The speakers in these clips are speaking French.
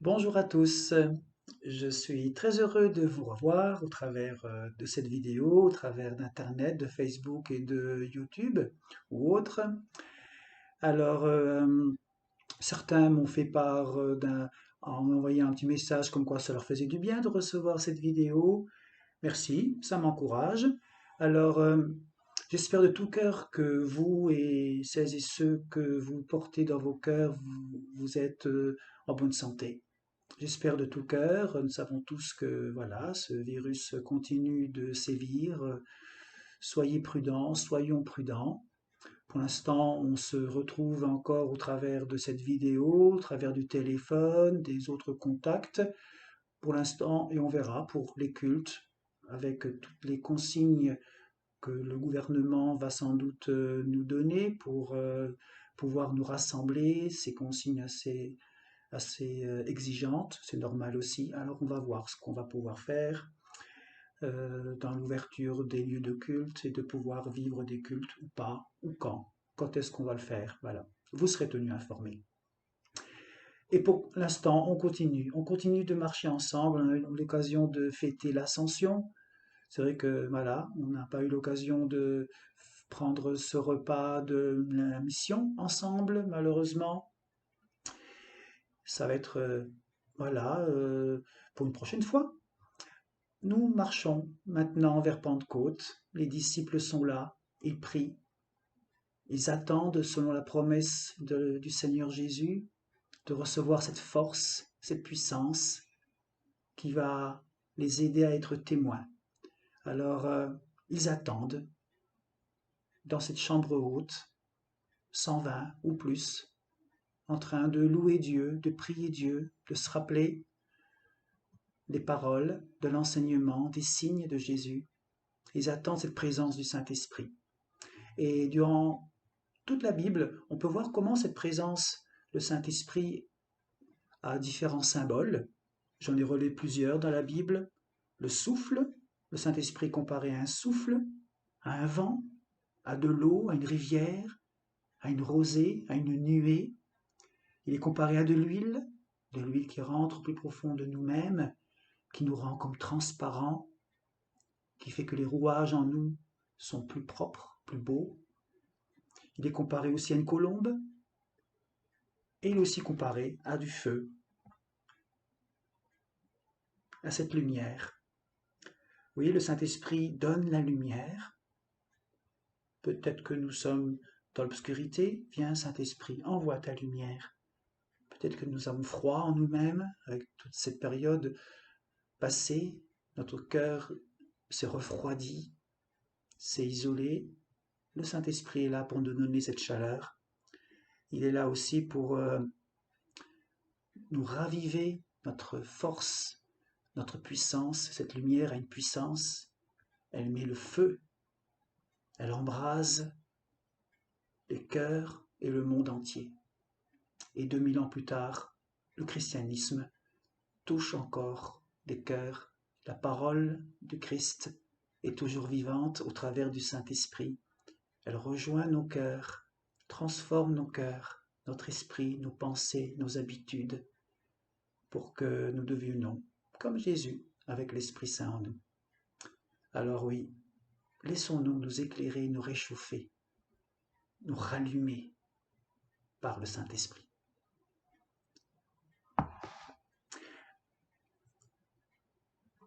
Bonjour à tous, je suis très heureux de vous revoir au travers de cette vidéo, au travers d'Internet, de Facebook et de YouTube ou autres. Alors, certains m'ont fait part en m'envoyant un petit message comme quoi ça leur faisait du bien de recevoir cette vidéo. Merci, ça m'encourage. Alors, j'espère de tout cœur que vous et celles et ceux que vous portez dans vos cœurs, vous êtes en bonne santé. J'espère de tout cœur. Nous savons tous que voilà, ce virus continue de sévir. Soyez prudents, soyons prudents. Pour l'instant, on se retrouve encore au travers de cette vidéo, au travers du téléphone, des autres contacts. Pour l'instant, et on verra pour les cultes, avec toutes les consignes que le gouvernement va sans doute nous donner pour pouvoir nous rassembler, ces consignes assez exigeante, c'est normal aussi. Alors on va voir ce qu'on va pouvoir faire dans l'ouverture des lieux de culte et de pouvoir vivre des cultes ou pas, ou quand est-ce qu'on va le faire, voilà. Vous serez tenus informés. Et pour l'instant, on continue de marcher ensemble, on a eu l'occasion de fêter l'Ascension. C'est vrai que voilà, on n'a pas eu l'occasion de prendre ce repas de la mission ensemble, malheureusement. Ça va être, voilà, pour une prochaine fois. Nous marchons maintenant vers Pentecôte. Les disciples sont là, ils prient, ils attendent, selon la promesse du Seigneur Jésus, de recevoir cette force, cette puissance qui va les aider à être témoins. Alors, ils attendent dans cette chambre haute, 120 ou plus, en train de louer Dieu, de prier Dieu, de se rappeler des paroles, de l'enseignement, des signes de Jésus. Ils attendent cette présence du Saint-Esprit. Et durant toute la Bible, on peut voir comment cette présence, le Saint-Esprit, a différents symboles. J'en ai relevé plusieurs dans la Bible. Le souffle, le Saint-Esprit comparé à un souffle, à un vent, à de l'eau, à une rivière, à une rosée, à une nuée. Il est comparé à de l'huile qui rentre au plus profond de nous-mêmes, qui nous rend comme transparents, qui fait que les rouages en nous sont plus propres, plus beaux. Il est comparé aussi à une colombe, et il est aussi comparé à du feu, à cette lumière. Oui, le Saint-Esprit donne la lumière. Peut-être que nous sommes dans l'obscurité. Viens, Saint-Esprit, envoie ta lumière. Peut-être que nous avons froid en nous-mêmes avec toute cette période passée. Notre cœur s'est refroidi, s'est isolé. Le Saint-Esprit est là pour nous donner cette chaleur. Il est là aussi pour nous raviver notre force, notre puissance. Cette lumière a une puissance. Elle met le feu. Elle embrase les cœurs et le monde entier. Et 2000 ans plus tard, le christianisme touche encore des cœurs. La parole du Christ est toujours vivante au travers du Saint-Esprit. Elle rejoint nos cœurs, transforme nos cœurs, notre esprit, nos pensées, nos habitudes, pour que nous devenions comme Jésus avec l'Esprit Saint en nous. Alors oui, laissons-nous nous éclairer, nous réchauffer, nous rallumer par le Saint-Esprit.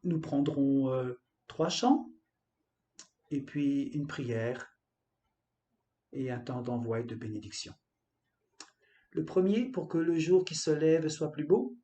Nous prendrons 3 chants, et puis une prière et un temps d'envoi et de bénédiction. Le premier, pour que le jour qui se lève soit plus beau,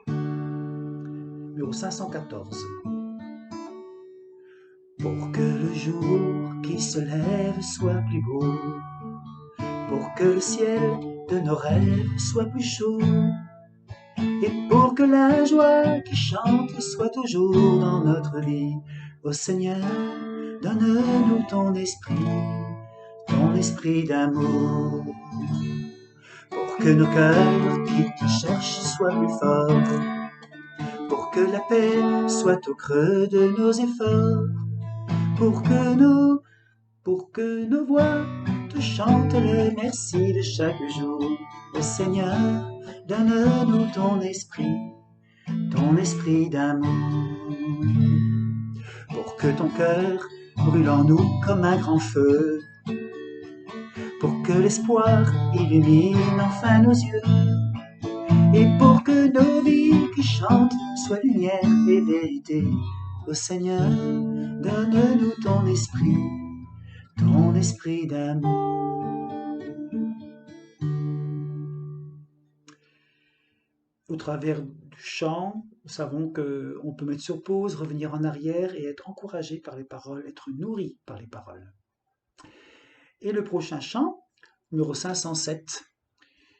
numéro 514. Pour que le jour qui se lève soit plus beau, pour que le ciel de nos rêves soit plus chaud, et pour que la joie qui chante soit toujours dans notre vie. Ô Seigneur, donne-nous ton esprit d'amour, pour que nos cœurs qui te cherchent soient plus forts, pour que la paix soit au creux de nos efforts, pour que nos voix te chantent le merci de chaque jour. Ô Seigneur, donne-nous ton esprit d'amour, pour que ton cœur brûle en nous comme un grand feu, pour que l'espoir illumine enfin nos yeux, et pour que nos vies qui chantent soient lumière et vérité. Ô Seigneur, donne-nous ton esprit d'amour. Au travers du chant, nous savons qu'on peut mettre sur pause, revenir en arrière et être encouragé par les paroles, être nourri par les paroles. Et le prochain chant, numéro 507,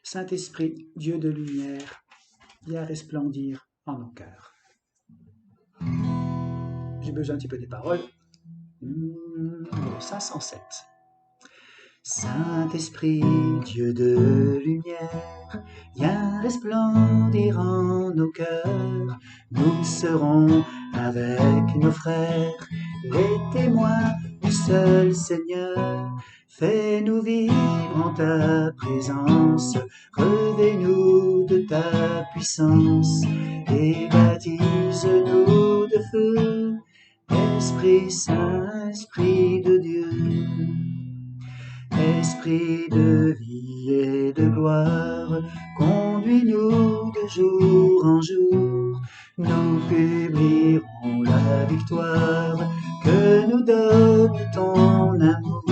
Saint-Esprit, Dieu de lumière, viens resplendir en nos cœurs. J'ai besoin un petit peu des paroles. Numéro 507. Saint-Esprit, Dieu de lumière, viens resplendir en nos cœurs. Nous serons avec nos frères les témoins du seul Seigneur. Fais-nous vivre en ta présence, revêt-nous de ta puissance et baptise-nous de feu. Esprit Saint, Esprit de Dieu, Esprit de vie et de gloire, conduis-nous de jour en jour. Nous publierons la victoire que nous donne ton amour.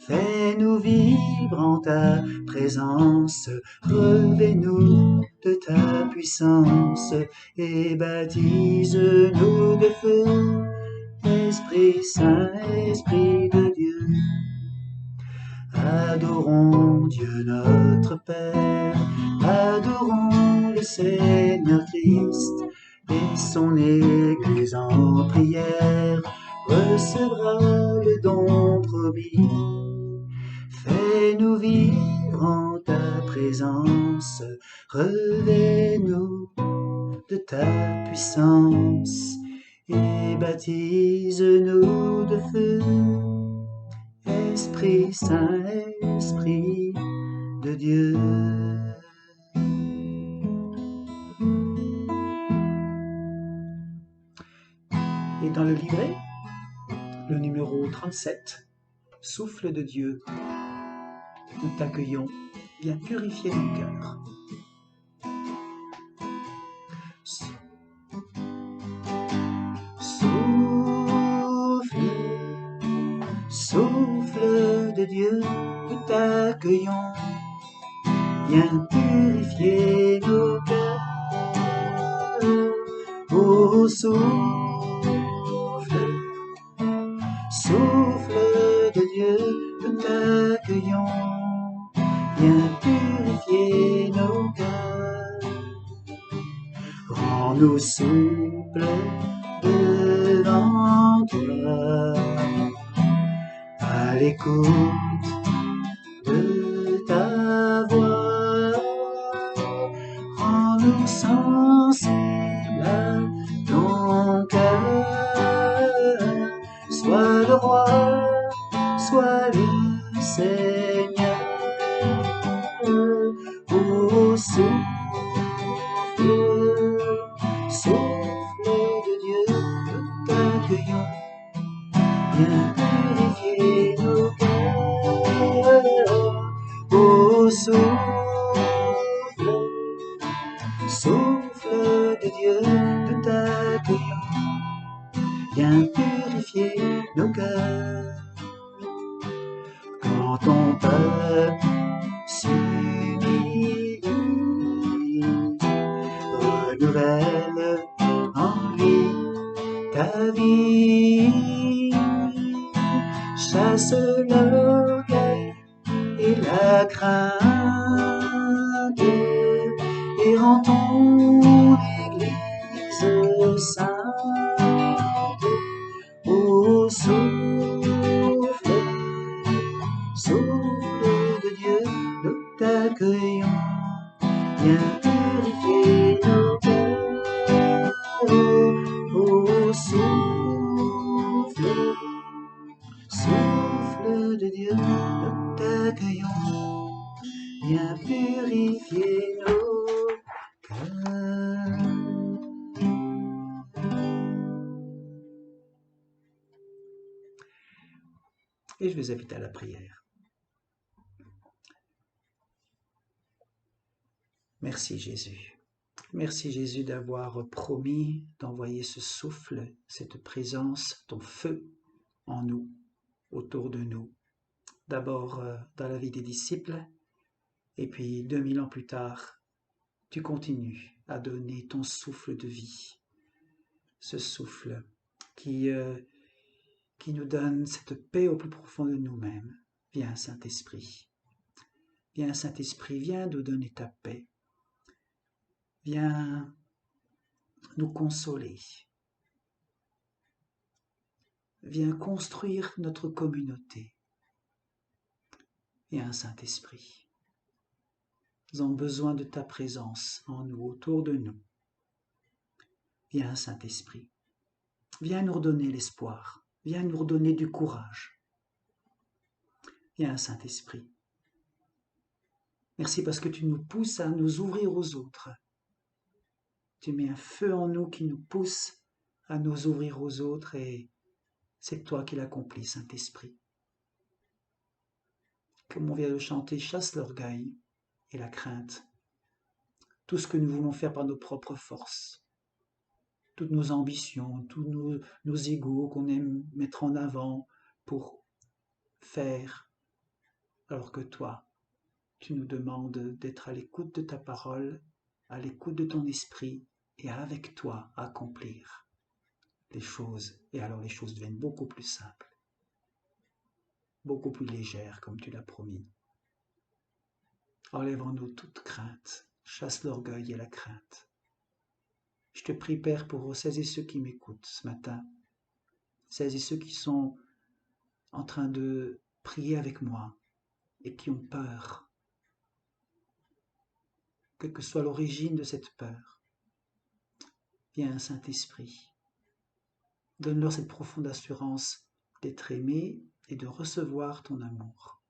Fais-nous vivre en ta présence, revêt-nous de ta puissance et baptise-nous de feu. Esprit Saint, Esprit de Dieu, adorons Dieu notre Père, adorons le Seigneur Christ, et son Église en prière recevra le don promis. Fais-nous vivre en ta présence, revêt-nous de ta puissance et baptise-nous de feu. Esprit Saint, Esprit de Dieu. Et dans le livret, le numéro 37, Souffle de Dieu, nous t'accueillons, viens purifier nos cœurs. Souffle de Dieu, nous t'accueillons, viens purifier nos cœurs. Oh, souffle de Dieu, nous t'accueillons, viens purifier nos cœurs. Rends-nous souples devant toi, à l'écoute de ta voix. Rends-nous sensibles à ton cœur. Sois le roi, sois le Seigneur. Oh, souffle de Dieu, nous t'accueillons, viens purifier nos cœurs. Oh, souffle de Dieu, nous t'accueillons, viens purifier nos cœurs. Quand ton peuple s'humilie, renouvelle en lui ta vie, chasse l'orgueil et la crainte et rends ton Église sainte. Oh, souffle de Dieu, nous t'accueillons, viens purifier nos cœurs. Oh, souffle de Dieu, nous t'accueillons, viens purifier nos et je vous invite à la prière. Merci Jésus. Merci Jésus d'avoir promis d'envoyer ce souffle, cette présence, ton feu en nous, autour de nous. D'abord dans la vie des disciples, et puis 2000 ans plus tard, tu continues à donner ton souffle de vie. Ce souffle qui nous donne cette paix au plus profond de nous-mêmes. Viens Saint-Esprit. Viens Saint-Esprit, viens nous donner ta paix. Viens nous consoler. Viens construire notre communauté. Viens Saint-Esprit. Nous avons besoin de ta présence en nous, autour de nous. Viens Saint-Esprit. Viens nous redonner l'espoir. Viens nous redonner du courage. Viens Saint-Esprit. Merci parce que tu nous pousses à nous ouvrir aux autres. Tu mets un feu en nous qui nous pousse à nous ouvrir aux autres et c'est toi qui l'accomplis, Saint-Esprit. Comme on vient de chanter, chasse l'orgueil et la crainte. Tout ce que nous voulons faire par nos propres forces. Toutes nos ambitions, tous nos égos qu'on aime mettre en avant pour faire, alors que toi, tu nous demandes d'être à l'écoute de ta parole, à l'écoute de ton esprit et avec toi accomplir les choses. Et alors les choses deviennent beaucoup plus simples, beaucoup plus légères comme tu l'as promis. Enlève en nous toute crainte, chasse l'orgueil et la crainte. Je te prie, Père, pour celles et ceux qui m'écoutent ce matin, celles et ceux qui sont en train de prier avec moi et qui ont peur, quelle que soit l'origine de cette peur. Viens, Saint-Esprit, donne-leur cette profonde assurance d'être aimés et de recevoir ton amour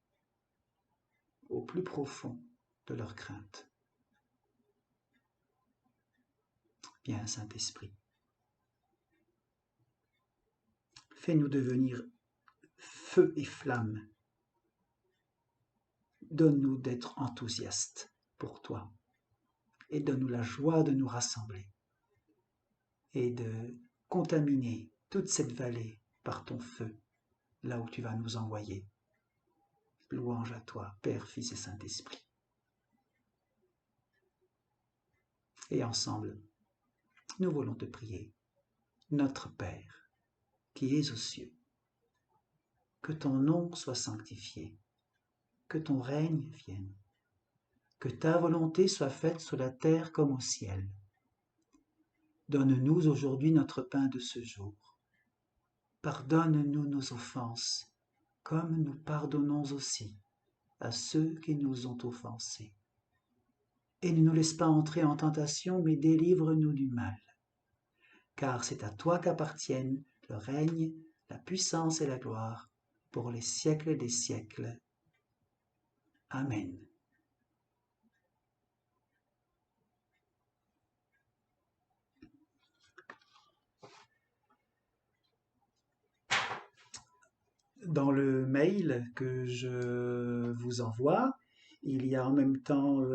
au plus profond de leur crainte. Viens, Saint-Esprit. Fais-nous devenir feu et flamme. Donne-nous d'être enthousiastes pour toi et donne-nous la joie de nous rassembler et de contaminer toute cette vallée par ton feu, là où tu vas nous envoyer. Louange à toi, Père, Fils et Saint-Esprit. Et ensemble, nous voulons te prier. Notre Père, qui es aux cieux, que ton nom soit sanctifié, que ton règne vienne, que ta volonté soit faite sur la terre comme au ciel. Donne-nous aujourd'hui notre pain de ce jour. Pardonne-nous nos offenses, comme nous pardonnons aussi à ceux qui nous ont offensés. Et ne nous laisse pas entrer en tentation, mais délivre-nous du mal. Car c'est à toi qu'appartiennent le règne, la puissance et la gloire, pour les siècles des siècles. Amen. Dans le mail que je vous envoie, il y a en même temps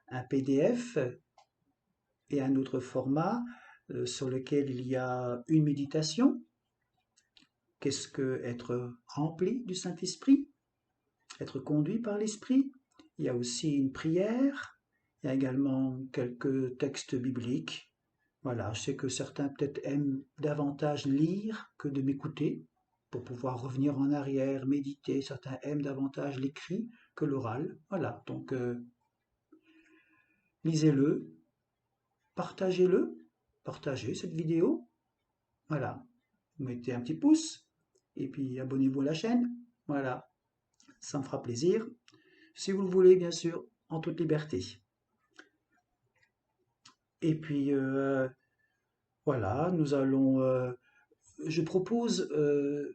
un PDF et un autre format sur lequel il y a une méditation. Qu'est-ce que être rempli du Saint-Esprit? Être conduit par l'Esprit? Il y a aussi une prière, il y a également quelques textes bibliques. Voilà, je sais que certains peut-être aiment davantage lire que de m'écouter pour pouvoir revenir en arrière, méditer. Certains aiment davantage l'écrit que l'oral. Voilà, donc lisez-le, partagez cette vidéo. Voilà, mettez un petit pouce et puis abonnez-vous à la chaîne. Voilà, ça me fera plaisir. Si vous le voulez, bien sûr, en toute liberté. Et puis, voilà, nous allons... je propose,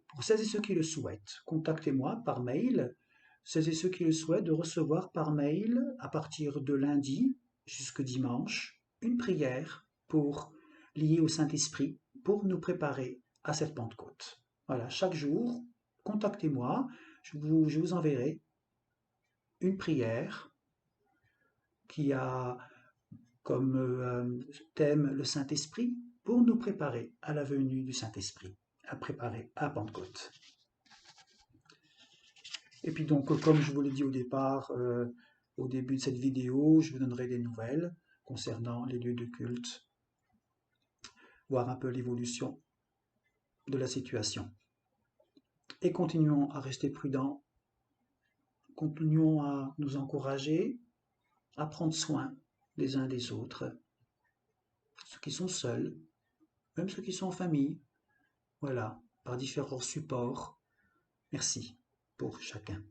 pour celles et ceux qui le souhaitent, contactez-moi par mail. Celles et ceux qui le souhaitent, de recevoir par mail, à partir de lundi jusqu'au dimanche, une prière liée au Saint-Esprit pour nous préparer à cette Pentecôte. Voilà, chaque jour, contactez-moi, je vous enverrai une prière qui a comme thème le Saint-Esprit pour nous préparer à la venue du Saint-Esprit, à préparer à Pentecôte. Et puis donc, comme je vous l'ai dit au départ, au début de cette vidéo, je vous donnerai des nouvelles concernant les lieux de culte, voir un peu l'évolution de la situation. Et continuons à rester prudents, continuons à nous encourager, à prendre soin les uns des autres, ceux qui sont seuls, même ceux qui sont en famille, voilà, par différents supports. Merci pour chacun.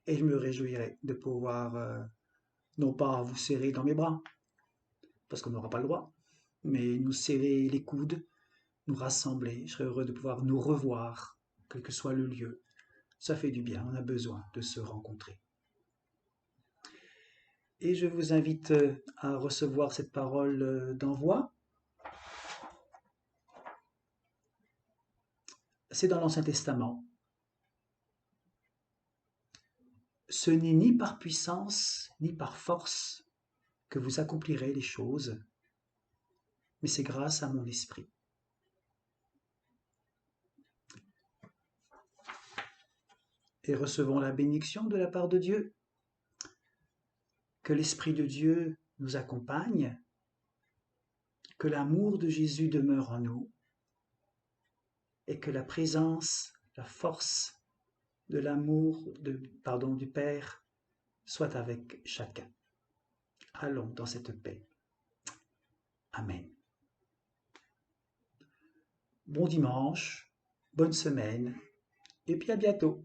Et je me réjouirai de pouvoir, non pas vous serrer dans mes bras, parce qu'on n'aura pas le droit, mais nous serrer les coudes, nous rassembler. Je serais heureux de pouvoir nous revoir, quel que soit le lieu. Ça fait du bien, on a besoin de se rencontrer. Et je vous invite à recevoir cette parole d'envoi. C'est dans l'Ancien Testament. Ce n'est ni par puissance, ni par force que vous accomplirez les choses, mais c'est grâce à mon esprit. Et recevons la bénédiction de la part de Dieu. Que l'Esprit de Dieu nous accompagne, que l'amour de Jésus demeure en nous, et que la présence, la force de l'amour du Père soit avec chacun. Allons dans cette paix. Amen. Bon dimanche, bonne semaine, et puis à bientôt.